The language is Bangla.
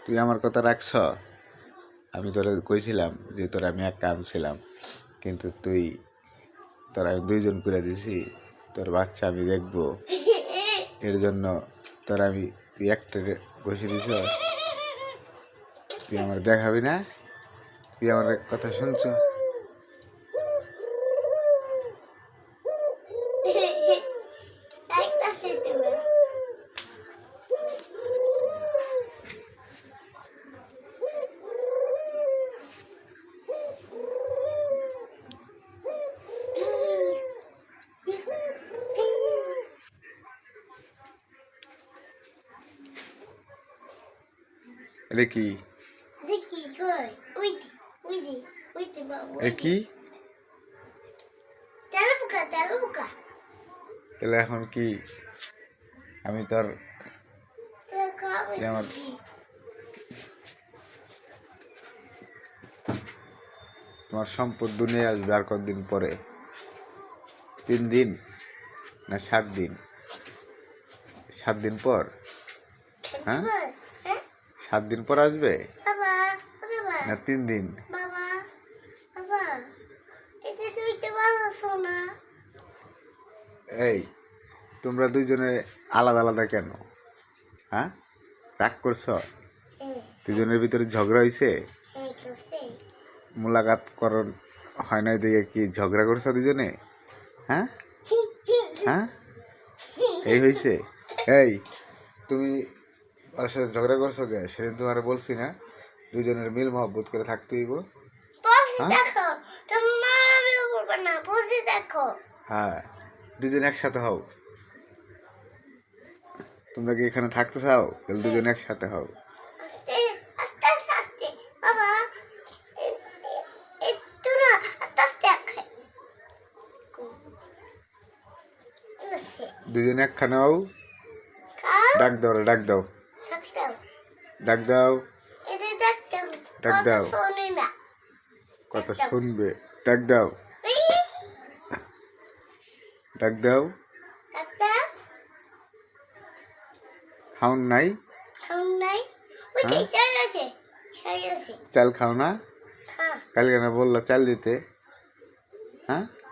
তুই আমার কথা রাখছ। আমি তোরা কইছিলাম যে তোরা আমি এক কাম ছিলাম, কিন্তু তোরা আমি দুইজন করে দিছি। তোর বাচ্চা আমি দেখবো, এর জন্য তুই একটা বসে দিছ। তুই আমার দেখাবি না? তুই আমার কথা শুনছ? এটা কি? দেখি কই ওইটি বাবু এটা কি? তেলো পোকা তাহলে এখন কি? আমি তোর আমার তোমার সম্পদ দুনিয়া আসবে আর কতদিন পরে? 3 দিন না 7 দিন? 7 দিন পর? হ্যাঁ, 7 দিন পর আসবে বাবা না 3 দিন? বাবা বাবা এটা তুই তো ভালো না। এই তোমরা দুইজনে আলাদা আলাদা কেন? হ্যাঁ, রাগ করছ? দুজনের ভিতরে ঝগড়া হয়েছে? মোলাকাত করণ হয় নাই দেখে কি ঝগড়া করছো দুজনে? হ্যাঁ হ্যাঁ, এই হয়েছে? এই তুমি ওর সাথে ঝগড়া করছো কে? সেদিন তোমার বলছি না দুজনের মিল মহব্বত করে থাকতে হইব? হ্যাঁ, দুজন একসাথে হও। তোমরা কি এখানে থাকতে চাও? তাহলে দুজন একসাথে হও। দুজন একখানে হও। ডাক দাও রে, ডাক দাও, ডাক দাও, ডাক দাও। কথা শুনবে? ডাক দাও, ডাক দাও। খাওন নাই? চাল খাও না? কালকে না বললা চাল দিতে? হ্যাঁ।